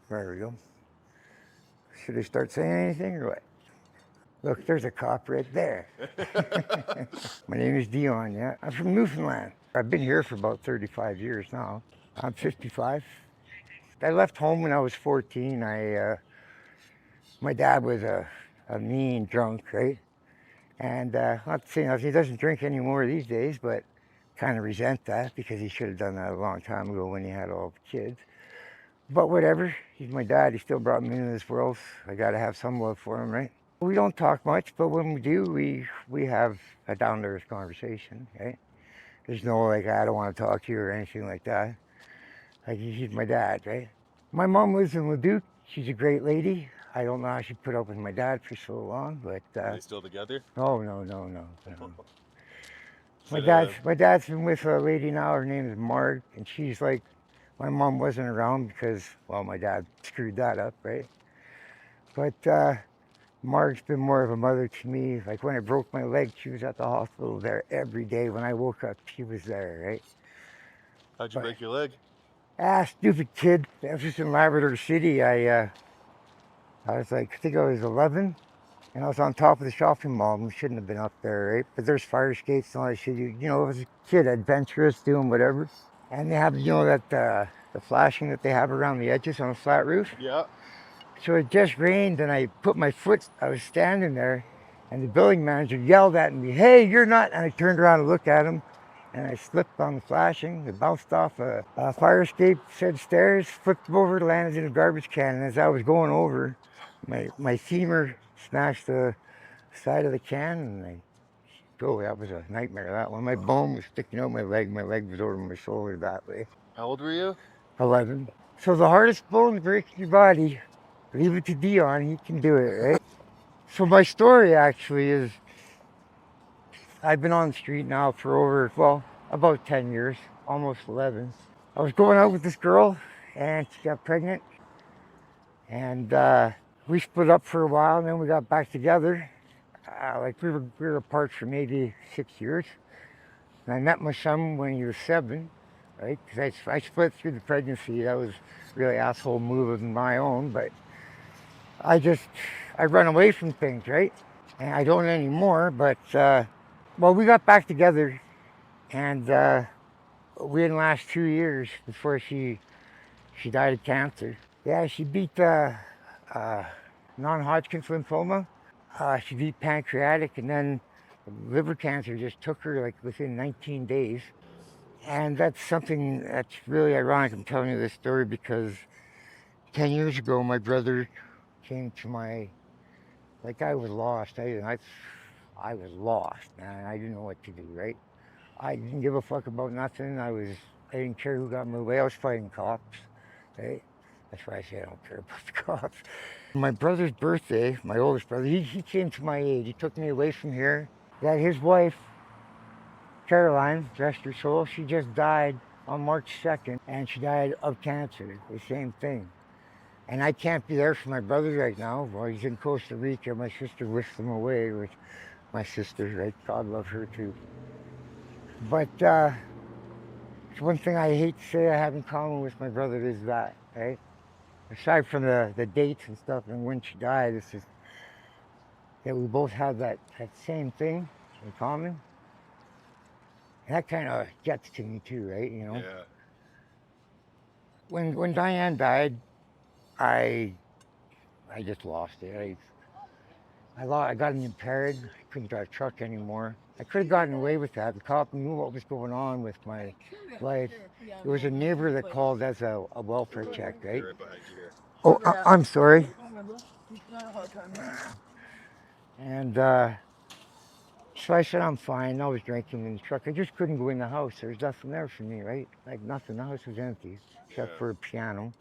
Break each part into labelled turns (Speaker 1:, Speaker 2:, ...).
Speaker 1: There we go. Should I start saying anything or what? Look, there's a cop right there. My name is Dion, yeah. I'm from Newfoundland. I've been here for about 35 years now. I'm 55. I left home when I was 14. My dad was a mean drunk, right? And not saying he doesn't drink anymore these days, but kind of resent that because he should have done that a long time ago when he had all the kids. But whatever, he's my dad. He still brought me into this world. I got to have some love for him, right? We don't talk much, but when we do, we have a down-to-earth conversation, right? There's no like, I don't want to talk to you or anything like that. Like, he's my dad, right? My mom lives in Leduc. She's a great lady. I don't know how she put up with my dad for so long, but
Speaker 2: Are they still together?
Speaker 1: oh no. My dad's been with a lady now. Her name is Marg, and she's like, my mom wasn't around because, well, my dad screwed that up, right? But Marg's been more of a mother to me. Like when I broke my leg, she was at the hospital there every day. When I woke up, she was there, right?
Speaker 2: How'd you break your leg?
Speaker 1: Stupid kid. I was just in Labrador City. I was like, I think I was 11, and I was on top of the shopping mall. And we shouldn't have been up there, right? But there's fire escapes and all that shit. You know, I was a kid, adventurous, doing whatever. And they have, you know, that the flashing that they have around the edges on a flat roof.
Speaker 2: Yeah.
Speaker 1: So it just rained, and I put my foot. I was standing there, and the building manager yelled at me, "Hey, you're not!" And I turned around and looked at him, and I slipped on the flashing. It bounced off a fire escape set of stairs, flipped over, landed in a garbage can. And as I was going over, my femur smashed the side of the can, and that was a nightmare, that one. My bone was sticking out my leg. My leg was over my shoulder that way.
Speaker 2: How old were you?
Speaker 1: 11. So the hardest bone to break in your body, leave it to Dion, he can do it, right? So my story actually is, I've been on the street now for about 10 years, almost 11. I was going out with this girl, and she got pregnant, and we split up for a while, and then we got back together. We were apart for maybe 6 years. And I met my son when he was 7, right? Because I split through the pregnancy. That was really an asshole move of my own, but I run away from things, right? And I don't anymore, but, we got back together, and we didn't last 2 years before she died of cancer. Yeah, she beat non-Hodgkin's lymphoma. She beat pancreatic, and then liver cancer just took her like within 19 days. And that's something that's really ironic. I'm telling you this story because 10 years ago, my brother came to I was lost. I was lost, man. I didn't know what to do, right? I didn't give a fuck about nothing. I didn't care who got in my way. I was fighting cops, right? That's why I say I don't care about the cops. My brother's birthday, my oldest brother, he came to my aid. He took me away from here. That his wife, Caroline, rest her soul, she just died on March 2nd, and she died of cancer, the same thing. And I can't be there for my brother right now. Well, he's in Costa Rica. My sister whisked him away with my sister, right? God love her too. But it's one thing I hate to say I have in common with my brother is that, right? Aside from the dates and stuff and when she died, it's just that we both have that same thing in common. And that kind of gets to me too, right? You know?
Speaker 2: Yeah.
Speaker 1: When Diane died, I just lost it. I got impaired. I couldn't drive a truck anymore. I could have gotten away with that. The cop knew what was going on with my life. There was a neighbor that called as a welfare check, right? Oh, I'm sorry. And so I said, I'm fine. I was drinking in the truck. I just couldn't go in the house. There was nothing there for me, right? Like nothing. The house was empty except for a piano.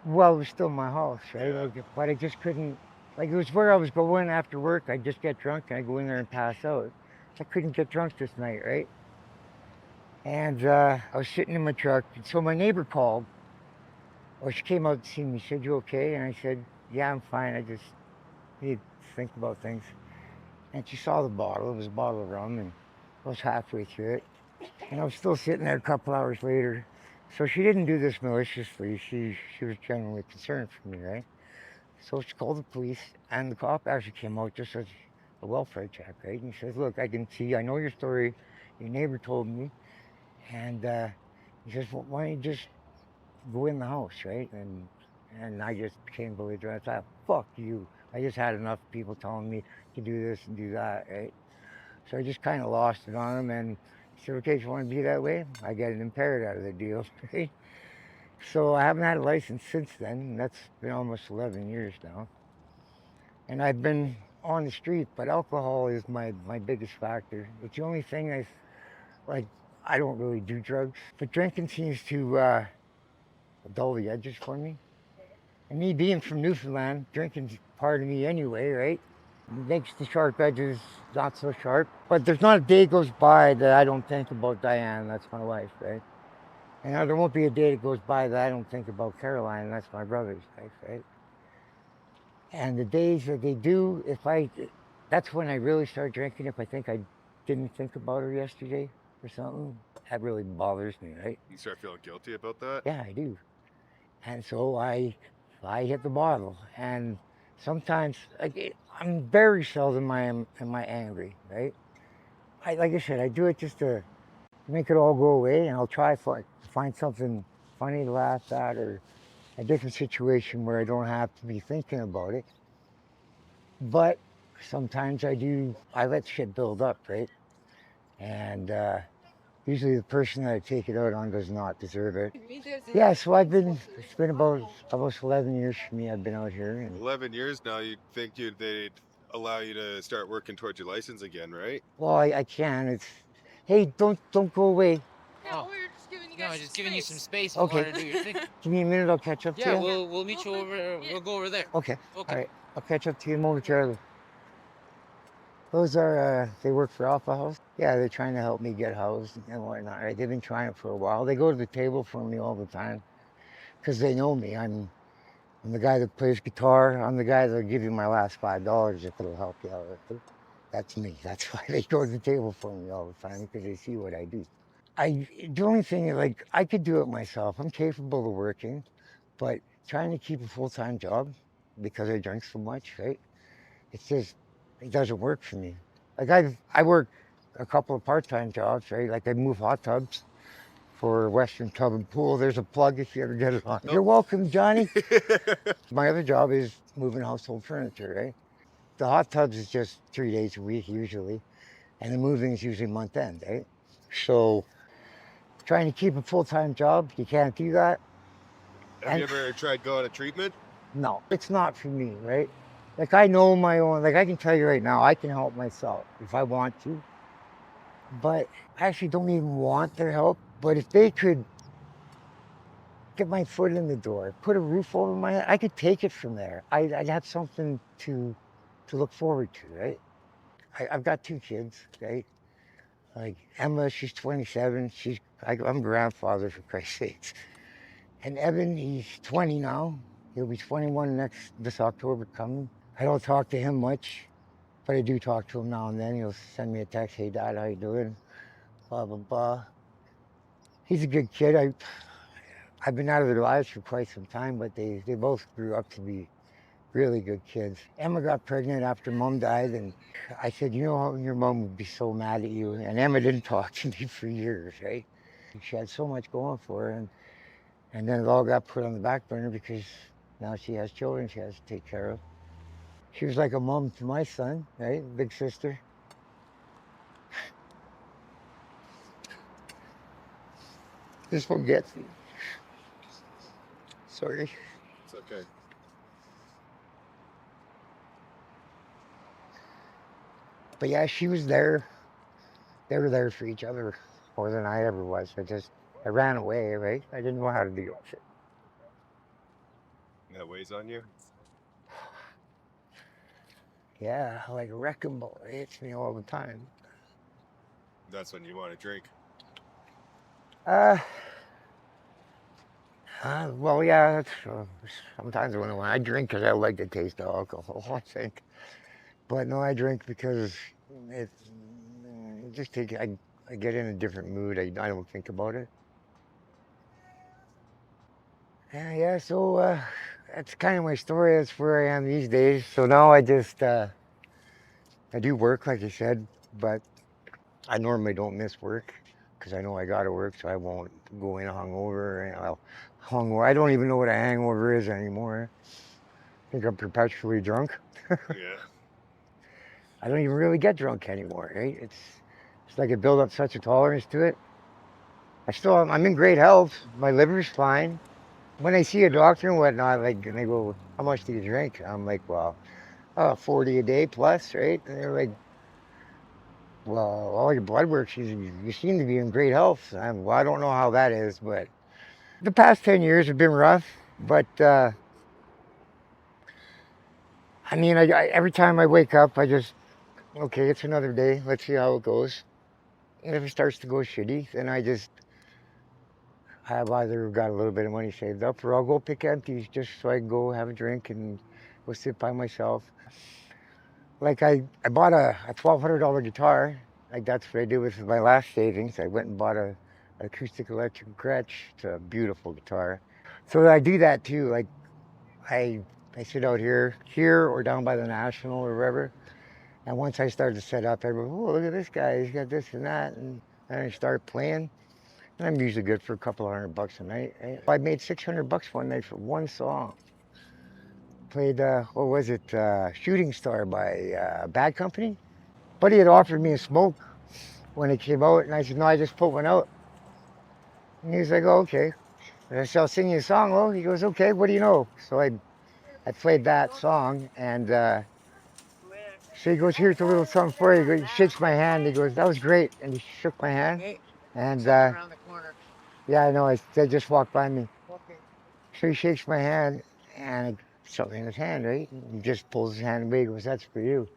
Speaker 1: Well, it was still my house, right? But I just couldn't, it was where I was going after work. I'd just get drunk and I'd go in there and pass out. So I couldn't get drunk this night, right? And I was sitting in my truck, and so my neighbor called. Or she came out to see me. She said, "You okay?" And I said, "Yeah, I'm fine. I just need to think about things." And she saw the bottle. It was a bottle of rum, and I was halfway through it. And I was still sitting there a couple hours later, So she didn't do this maliciously. She was genuinely concerned for me, right? So she called the police, and the cop actually came out just as a welfare check, right? And he says, "Look, I can see, I know your story. Your neighbor told me, and he says, well, why don't you just go in the house, right?" And I just became belligerent. I thought, "Fuck you! I just had enough people telling me to do this and do that, right?" So I just kind of lost it on him, and he said, "Okay, if you want to be that way, I get it impaired out of the deal, right?" So I haven't had a license since then. And that's been almost 11 years now. And I've been on the street, but alcohol is my biggest factor. It's the only thing like. I don't really do drugs, but drinking seems to dull the edges for me. And me being from Newfoundland, drinking's part of me anyway, right? It makes the sharp edges not so sharp. But there's not a day goes by that I don't think about Diane. That's my wife, right? And there won't be a day that goes by that I don't think about Caroline. That's my brother's wife, right? And the days that they do, that's when I really start drinking. If I think I didn't think about her yesterday or something, that really bothers me, right?
Speaker 2: You start feeling guilty about that?
Speaker 1: Yeah, I do. And so I hit the bottle. And sometimes, I'm very seldom am I angry, right? Like I said, I do it just to make it all go away, and I'll try to find something funny to laugh at, or a different situation where I don't have to be thinking about it. But sometimes I let shit build up, right? And usually the person that I take it out on does not deserve it. Yeah, so it's been about almost 11 years for me I've been out here. And
Speaker 2: 11 years now, you'd think they'd allow you to start working towards your license again, right?
Speaker 1: well, I can. Hey, don't go away.
Speaker 3: Yeah, we're just giving you guys
Speaker 4: No,
Speaker 3: some
Speaker 4: just giving you some
Speaker 3: space.
Speaker 4: space if you
Speaker 1: Okay.
Speaker 4: want to do your thing.
Speaker 1: Give me a minute, I'll catch up to
Speaker 4: Yeah,
Speaker 1: you.
Speaker 4: we'll meet you over.
Speaker 3: Yeah.
Speaker 4: We'll go over there.
Speaker 1: Okay.
Speaker 4: Okay.
Speaker 1: All right. I'll catch up to you momentarily. Those are, they work for Alpha House. Yeah, they're trying to help me get housed and whatnot, right? They've been trying it for a while. They go to the table for me all the time because they know me. I'm the guy that plays guitar. I'm the guy that'll give you my last $5 if it'll help you out. That's me. That's why they go to the table for me all the time, because they see what I do. The only thing, like, I could do it myself. I'm capable of working, but trying to keep a full-time job because I drink so much, right? It's just, it doesn't work for me. Like, I work a couple of part-time jobs, right? Like, I move hot tubs for Western Tub and Pool. There's a plug if you ever get it on.
Speaker 2: Oh.
Speaker 1: You're welcome, Johnny. My other job is moving household furniture, right? The hot tubs is just 3 days a week usually, and the moving is usually month end, right? So trying to keep a full-time job, you can't do that.
Speaker 2: Have you ever tried going to treatment?
Speaker 1: No, it's not for me, right? Like, I know my own, like, I can tell you right now, I can help myself if I want to, but I actually don't even want their help. But if they could get my foot in the door, put a roof over my head, I could take it from there. I'd have something to look forward to, right? I've got 2 kids, right? Like Emma, she's 27. I'm a grandfather, for Christ's sakes. And Evan, he's 20 now. He'll be 21 this October coming. I don't talk to him much, but I do talk to him now and then. He'll send me a text, "Hey Dad, how you doing?" Blah blah blah. He's a good kid. I've been out of their lives for quite some time, but they both grew up to be really good kids. Emma got pregnant after Mom died, and I said, "You know, your mom would be so mad at you." And Emma didn't talk to me for years, right? She had so much going for her, and then it all got put on the back burner because now she has children she has to take care of. She was like a mom to my son, right? Big sister. This one gets me. Sorry.
Speaker 2: It's okay.
Speaker 1: But yeah, she was there. They were there for each other more than I ever was. I ran away, right? I didn't know how to deal with it.
Speaker 2: That weighs on you?
Speaker 1: Yeah, like a wrecking ball. It hits me all the time.
Speaker 2: That's when you want to drink.
Speaker 1: Well, yeah, sometimes when I drink because I like the taste of alcohol, I think. But no, I drink because it just I get in a different mood. I don't think about it. Yeah. So that's kind of my story. That's where I am these days. So now I do work, like I said, but I normally don't miss work because I know I got to work, so I won't go in hungover. And hungover. I don't even know what a hangover is anymore. I think I'm perpetually drunk.
Speaker 2: Yeah.
Speaker 1: I don't even really get drunk anymore, right? It's like I build up such a tolerance to it. I'm in great health. My liver's fine. When I see a doctor and whatnot, like, and they go, "How much do you drink?" I'm like, "Well, 40 a day plus, right?" And they're like, "Well, all your blood work, you seem to be in great health." Well, I don't know how that is, but the past 10 years have been rough. But I mean, every time I wake up, I just, okay, it's another day. Let's see how it goes. And if it starts to go shitty, then I've either got a little bit of money saved up or I'll go pick empties just so I can go have a drink and go sit by myself. Like I bought a $1,200 guitar. Like that's what I did with my last savings. I went and bought a acoustic electric gretsch. It's a beautiful guitar. So I do that too. Like I I sit out here or down by the National or wherever. And once I start to set up, everyone, oh, look at this guy. He's got this and that. And I start playing. And I'm usually good for a couple of $100 a night. Right? I made $600 one night for one song. Played, what was it? Shooting Star by Bad Company. Buddy had offered me a smoke when it came out, and I said, no, I just put one out. And he was like, oh, okay. And I said, I'll sing you a song. Well, he goes, okay, what do you know? So I played that song, and so he goes, here's a little something for you. He shakes my hand. He goes, that was great. And he shook my hand. And
Speaker 3: Around the corner.
Speaker 1: yeah, I know, they just walked by me. So he shakes my hand, and something in his hand, right? He just pulls his hand away. He goes, that's for you.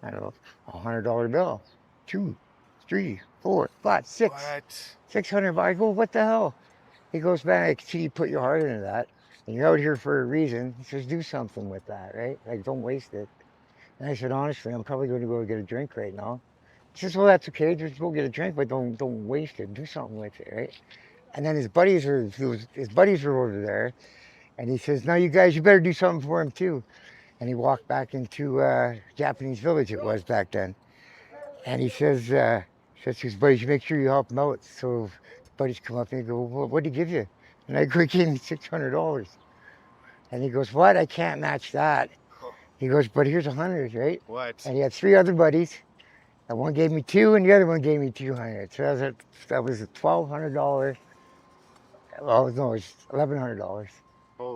Speaker 1: I don't know, $100 bill. 2, 3, 4, 5, 6.
Speaker 2: What?
Speaker 1: 600 bucks. I go, what the hell? He goes, man, I can see you put your heart into that. And you're out here for a reason. He says, do something with that, right? Like, don't waste it. And I said, honestly, I'm probably going to go get a drink right now. He says, well, that's okay. Just go get a drink, but don't waste it. Do something with it, right? And then his buddies were over there. And he says, now you guys, you better do something for him too. And he walked back into Japanese village it was back then. And he says to his buddies, make sure you help him out. So his buddies come up and they go, well, what'd he give you? And I go, he gave me $600. And he goes, what? I can't match that. He goes, but here's 100, right?
Speaker 2: What?
Speaker 1: And he had 3 other buddies. And one gave me 2 and the other one gave me 200. So that was a $1,200. Well, no, it's $1,100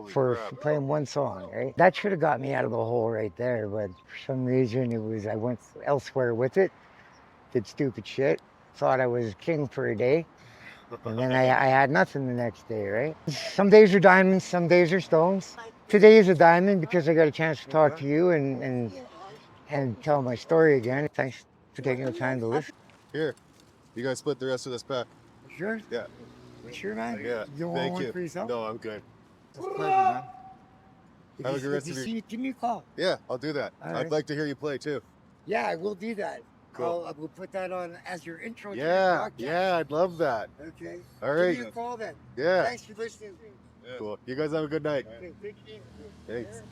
Speaker 1: for
Speaker 2: crap.
Speaker 1: playing one song, right? That should have got me out of the hole right there, but for some reason I went elsewhere with it, did stupid shit, thought I was king for a day, and then I had nothing the next day, right? Some days are diamonds, some days are stones. Today is a diamond because I got a chance to talk to you and tell my story again. Thanks for taking the time to listen.
Speaker 4: Here, you guys split the rest of this pack.
Speaker 1: Sure?
Speaker 4: Yeah.
Speaker 1: Sure, man?
Speaker 4: Yeah.
Speaker 1: You want
Speaker 4: Thank
Speaker 1: one
Speaker 4: you.
Speaker 1: for yourself?
Speaker 4: No, I'm good.
Speaker 1: It's a pleasure, man.
Speaker 4: Have a good rest of your.
Speaker 1: Give me a call.
Speaker 4: Yeah, I'll do that.
Speaker 1: All
Speaker 4: I'd
Speaker 1: right.
Speaker 4: like to hear you play too.
Speaker 1: Yeah, I will do that.
Speaker 4: Cool.
Speaker 1: I will put that on as your intro to your
Speaker 4: Yeah,
Speaker 1: podcast.
Speaker 4: yeah, I'd love that.
Speaker 1: Okay.
Speaker 4: All right.
Speaker 1: Give me a call then.
Speaker 4: Yeah.
Speaker 1: Thanks for listening.
Speaker 4: Cool. You guys have a good night.
Speaker 1: Okay, thank you.
Speaker 4: Thanks.